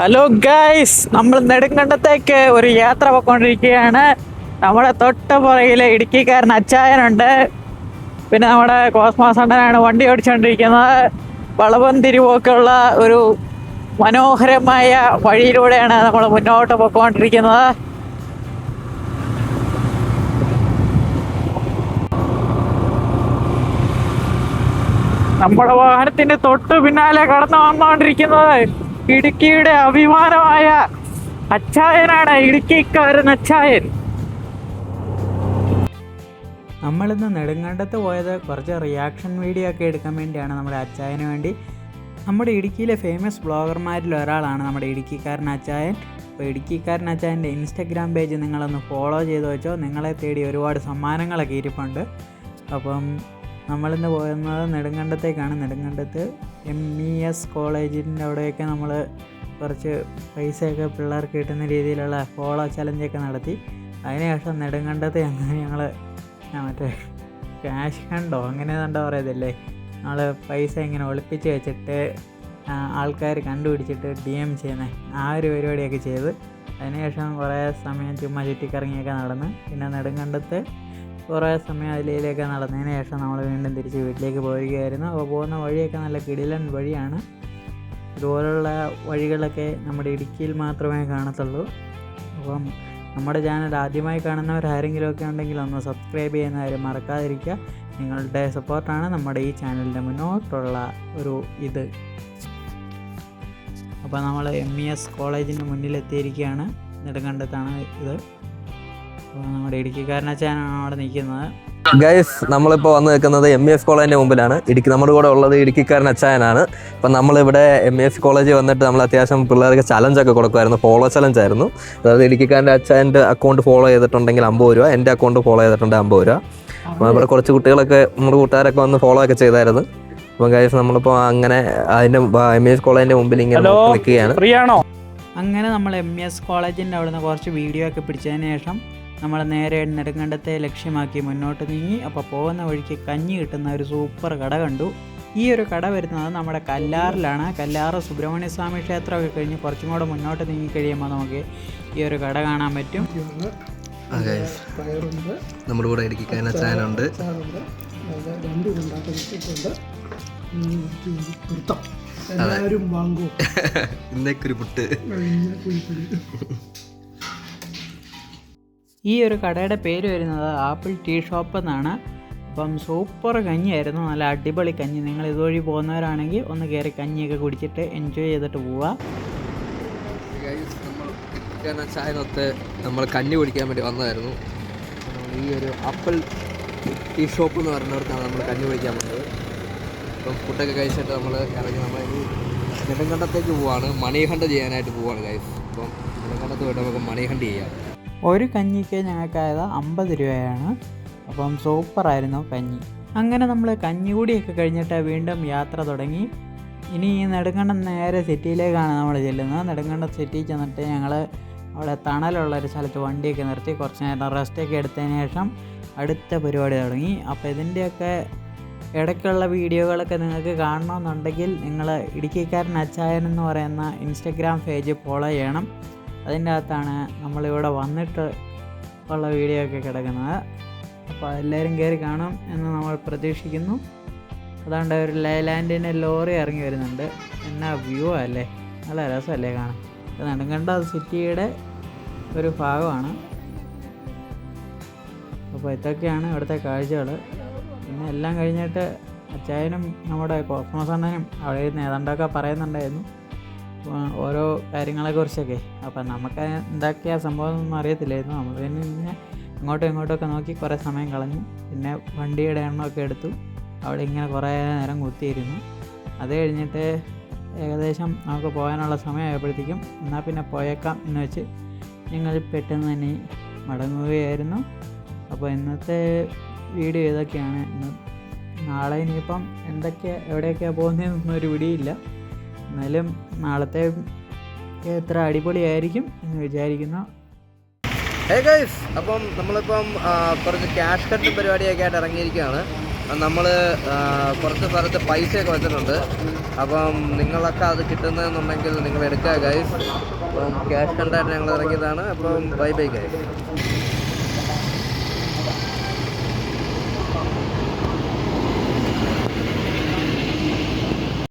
Hello guys, നമ്മൾ നെടുങ്കണ്ടത്തേക്ക് ഒരു യാത്ര പോയിക്കൊണ്ടിരിക്കുകയാണ്. നമ്മുടെ തൊട്ട് പുറകിലെ ഇടുക്കിക്കാരൻ അച്ചായനുണ്ട്. പിന്നെ നമ്മുടെ കോസ്മോസ് അണ്ണനാണ് വണ്ടി ഓടിച്ചുകൊണ്ടിരിക്കുന്നത്. വളവും തിരിവൊക്കെയുള്ള ഒരു മനോഹരമായ വഴിയിലൂടെയാണ് നമ്മൾ മുന്നോട്ട് പോയിക്കൊണ്ടിരിക്കുന്നത്. നമ്മുടെ വാഹനത്തിന്റെ തൊട്ട് പിന്നാലെ കടന്നു വന്നുകൊണ്ടിരിക്കുന്നത് ഇടുക്കിയുടെ അഭിമാനമായ അച്ചായനാണ്, ഇടുക്കിക്കാരൻ അച്ചായൻ. നമ്മളിന്ന് നെടുങ്കണ്ടത്ത് പോയത് കുറച്ച് റിയാക്ഷൻ വീഡിയോ ഒക്കെ എടുക്കാൻ വേണ്ടിയാണ് നമ്മുടെ അച്ചായന് വേണ്ടി. നമ്മുടെ ഇടുക്കിയിലെ ഫേമസ് ബ്ലോഗർമാരിൽ ഒരാളാണ് നമ്മുടെ ഇടുക്കിക്കാരൻ അച്ചായൻ. അപ്പോൾ ഇടുക്കിക്കാരൻ അച്ചായൻ്റെ ഇൻസ്റ്റഗ്രാം പേജ് നിങ്ങളൊന്ന് ഫോളോ ചെയ്ത് വെച്ചോ. നിങ്ങളെ തേടി ഒരുപാട് സമ്മാനങ്ങളൊക്കെ ഇരിപ്പുണ്ട്. അപ്പം നമ്മളിന്ന് പോകുന്നത് നെടുങ്കണ്ടത്തേക്കാണ്. നെടുങ്കണ്ടത്ത് MES കോളേജിൻ്റെ അവിടെയൊക്കെ നമ്മൾ കുറച്ച് പൈസയൊക്കെ പിള്ളേർക്ക് കിട്ടുന്ന രീതിയിലുള്ള ഫോളോ ചലഞ്ചൊക്കെ നടത്തി. അതിനുശേഷം നെടുങ്കണ്ടത്ത് ഞങ്ങൾ മറ്റേ ക്യാഷ് കണ്ടോ അങ്ങനെ എന്താ പറയുന്നില്ലേ, നമ്മൾ പൈസ ഇങ്ങനെ ഒളിപ്പിച്ച് വെച്ചിട്ട് ആൾക്കാർ കണ്ടുപിടിച്ചിട്ട് DM ചെയ്യുന്നത്, ആ ഒരു പരിപാടിയൊക്കെ ചെയ്ത് അതിനുശേഷം കുറേ സമയം ചുമ്മാ ചുറ്റിക്കറങ്ങിയൊക്കെ നടന്ന് പിന്നെ നെടുങ്കണ്ടത്ത് കുറേ സമയം അതിലേക്ക് നടന്നതിന് ശേഷം നമ്മൾ വീണ്ടും തിരിച്ച് വീട്ടിലേക്ക് പോരുകയായിരുന്നു. അപ്പോൾ പോകുന്ന വഴിയൊക്കെ നല്ല കിടിലൻ വഴിയാണ്. ഇതുപോലുള്ള വഴികളൊക്കെ നമ്മുടെ ഇടുക്കിയിൽ മാത്രമേ കാണത്തുള്ളൂ. അപ്പം നമ്മുടെ ചാനൽ ആദ്യമായി കാണുന്നവരാരെങ്കിലുമൊക്കെ ഉണ്ടെങ്കിൽ ഒന്ന് സബ്സ്ക്രൈബ് ചെയ്യുന്ന കാര്യം മറക്കാതിരിക്കുക. നിങ്ങളുടെ സപ്പോർട്ടാണ് നമ്മുടെ ഈ ചാനലിൻ്റെ മുന്നോട്ടുള്ള ഒരു ഇത്. അപ്പോൾ നമ്മൾ MES കോളേജിൻ്റെ മുന്നിലെത്തിയിരിക്കുകയാണ്. നെടുങ്കണ്ടത്താണ് ഇത്. നമ്മുടെ ഇടുക്കിക്കാരനച്ചാനാണ് അവിടെ നിൽക്കുന്നത്. ഗൈസ്, നമ്മളിപ്പോൾ വന്ന് നിൽക്കുന്നത് MES കോളേജിൻ്റെ മുമ്പിലാണ്. നമ്മുടെ കൂടെ ഉള്ളത് ഇടുക്കിക്കാരൻ അച്ചായനാണ്. അപ്പം നമ്മളിവിടെ MES കോളേജിൽ വന്നിട്ട് നമ്മൾ അത്യാവശ്യം പിള്ളേർക്ക് ചലഞ്ചൊക്കെ കൊടുക്കുമായിരുന്നു. ഫോളോ ചലഞ്ചായിരുന്നു. അതായത് ഇടുക്കിക്കാരൻ്റെ അച്ചായൻ്റെ അക്കൗണ്ട് ഫോളോ ചെയ്തിട്ടുണ്ടെങ്കിൽ 50 രൂപ, എൻ്റെ അക്കൗണ്ട് ഫോളോ ചെയ്തിട്ടുണ്ടെങ്കിൽ 50 രൂപ. അപ്പോൾ ഇവിടെ കുറച്ച് കുട്ടികളൊക്കെ നമ്മുടെ കൂട്ടുകാരൊക്കെ വന്ന് ഫോളോ ഒക്കെ ചെയ്തായിരുന്നു. അപ്പം ഗൈസ്, നമ്മളിപ്പോൾ അങ്ങനെ അതിൻ്റെ MES കോളേജിൻ്റെ മുമ്പിൽ ഇങ്ങനെ നിൽക്കുകയാണ്. അങ്ങനെ നമ്മൾ MES കോളേജിൻ്റെ അവിടെ നിന്ന് കുറച്ച് വീഡിയോ ഒക്കെ പിടിച്ചതിന് ശേഷം നമ്മൾ നേരെ നെടുങ്കണ്ടത്തെ ലക്ഷ്യമാക്കി മുന്നോട്ട് നീങ്ങി. അപ്പോൾ പോകുന്ന വഴിക്ക് കഞ്ഞി കിട്ടുന്ന ഒരു സൂപ്പർ കട കണ്ടു. ഈ ഒരു കട വരുന്നത് നമ്മുടെ കല്ലാറിലാണ്. കല്ലാറ് സുബ്രഹ്മണ്യ സ്വാമി ക്ഷേത്രമൊക്കെ കഴിഞ്ഞ് കുറച്ചും കൂടെ മുന്നോട്ട് നീങ്ങി കഴിയുമ്പോൾ നമുക്ക് ഈ ഒരു കട കാണാൻ പറ്റും. നമ്മുടെ കൂടെ ഇടുക്കിക്കാരൻ അച്ചായനുണ്ട്. ഇന്നേക്കൊരു പുട്ട്. ഈ ഒരു കടയുടെ പേര് വരുന്നത് ആപ്പിൾ ടീ ഷോപ്പ് എന്നാണ്. അപ്പം സൂപ്പർ കഞ്ഞിയായിരുന്നു, നല്ല അടിപൊളി കഞ്ഞി. നിങ്ങൾ ഇതുവഴി പോകുന്നവരാണെങ്കിൽ ഒന്ന് കയറി കഞ്ഞിയൊക്കെ കുടിച്ചിട്ട് എൻജോയ് ചെയ്തിട്ട് പോവുക. നമ്മൾ കഞ്ഞി കുടിക്കാൻ വേണ്ടി വന്നതായിരുന്നു. ഈ ഒരു ആപ്പിൾ ടീ ഷോപ്പ് എന്ന് പറയുന്നിടത്താണ് നമ്മൾ കഞ്ഞി കുടിക്കാൻ വന്നത്. അപ്പം ഫുഡൊക്കെ കഴിച്ചിട്ട് നമ്മൾ ഇറങ്ങി നമ്മൾ ഈ നെടുങ്കണ്ടത്തേക്ക് പോവാണ്. മണി ഹണ്ട് ചെയ്യാനായിട്ട് പോവാണ് ഗൈസ്. അപ്പം നെടുങ്കണ്ടത്ത് പോയിട്ട് നമുക്ക് മണി ഹണ്ട് ചെയ്യാം. ഒരു കഞ്ഞിക്ക് ഞങ്ങൾക്കായത് 50 രൂപയാണ്. അപ്പം സൂപ്പറായിരുന്നു കഞ്ഞി. അങ്ങനെ നമ്മൾ കഞ്ഞികൂടിയൊക്കെ കഴിഞ്ഞിട്ട് വീണ്ടും യാത്ര തുടങ്ങി. ഇനി ഈ നെടുങ്കണ്ടം നേരെ സിറ്റിയിലേക്കാണ് നമ്മൾ ചെല്ലുന്നത്. നെടുങ്കണ്ടം സിറ്റിയിൽ ചെന്നിട്ട് ഞങ്ങൾ അവിടെ തണലുള്ളൊരു സ്ഥലത്ത് വണ്ടിയൊക്കെ നിർത്തി കുറച്ച് നേരം റെസ്റ്റൊക്കെ എടുത്തതിന് ശേഷം അടുത്ത പരിപാടി തുടങ്ങി. അപ്പോൾ ഇതിൻ്റെയൊക്കെ ഇടയ്ക്കുള്ള വീഡിയോകളൊക്കെ നിങ്ങൾക്ക് കാണണമെന്നുണ്ടെങ്കിൽ നിങ്ങൾ ഇടുക്കിക്കാരൻ അച്ചായൻ എന്ന് പറയുന്ന ഇൻസ്റ്റഗ്രാം പേജ് ഫോളോ ചെയ്യണം. അതിൻ്റെ അകത്താണ് നമ്മളിവിടെ വന്നിട്ട് ഉള്ള വീഡിയോ ഒക്കെ കിടക്കുന്നത്. അപ്പോൾ എല്ലാവരും കയറി കാണും എന്ന് നമ്മൾ പ്രതീക്ഷിക്കുന്നു. അതുകൊണ്ട് ഒരു ലൈലാൻഡിൻ്റെ ലോറി ഇറങ്ങി വരുന്നുണ്ട്. എന്നാ വ്യൂ അല്ലേ, നല്ല രസമല്ലേ കാണാൻ. നെടുങ്കണ്ട സിറ്റിയുടെ ഒരു ഭാഗമാണ്. അപ്പോൾ ഇതൊക്കെയാണ് ഇവിടുത്തെ കാഴ്ചകൾ. പിന്നെ എല്ലാം കഴിഞ്ഞിട്ട് അച്ചായനും നമ്മുടെ കോസ്മോസ് അണ്ണനും അവിടെ ഇരുന്ന് ഏതാണ്ടൊക്കെ പറയുന്നുണ്ടായിരുന്നു ഓരോ കാര്യങ്ങളെക്കുറിച്ചൊക്കെ. അപ്പം നമുക്ക് എന്തൊക്കെയാണ് സംഭവം എന്നൊന്നും അറിയത്തില്ലായിരുന്നു. നമ്മൾ പിന്നെ അങ്ങോട്ടും ഇങ്ങോട്ടുമൊക്കെ നോക്കി കുറേ സമയം കളഞ്ഞു. പിന്നെ വണ്ടിയുടെ എണ്ണമൊക്കെ എടുത്തു. അവിടെ ഇങ്ങനെ കുറേ നേരം കുത്തിയിരുന്നു. അത് കഴിഞ്ഞിട്ട് ഏകദേശം നമുക്ക് പോകാനുള്ള സമയമായപ്പോഴത്തേക്കും എന്നാൽ പിന്നെ പോയേക്കാം എന്ന് വെച്ച് ഞങ്ങൾ പെട്ടെന്ന് തന്നെ മടങ്ങുകയായിരുന്നു. അപ്പോൾ ഇന്നത്തെ വീഡിയോ ഇതൊക്കെയാണ്. നാളെ ഇനിയിപ്പം എവിടെയൊക്കെയാണ് പോകുന്നതെന്നൊരു പിടിയില്ല. എന്നാലും നാളത്തെ എത്ര അടിപൊളിയായിരിക്കും എന്ന് വിചാരിക്കുന്നു. ഹേ ഗൈസ്, അപ്പം നമ്മളിപ്പം കുറച്ച് ക്യാഷ് കട്ടും പരിപാടിയൊക്കെ ആയിട്ട് ഇറങ്ങിയിരിക്കുകയാണ്. നമ്മൾ കുറച്ച് സ്ഥലത്ത് പൈസയൊക്കെ വെച്ചിട്ടുണ്ട്. അപ്പം നിങ്ങളൊക്കെ അത് കിട്ടുന്നതെന്നുണ്ടെങ്കിൽ നിങ്ങൾ എടുക്കുക ഗൈസ്. അപ്പം ക്യാഷ് കണ്ടായിട്ട് ഞങ്ങൾ ഇറങ്ങിയതാണ്. അപ്പം ബൈ ബൈ ഗൈസ്.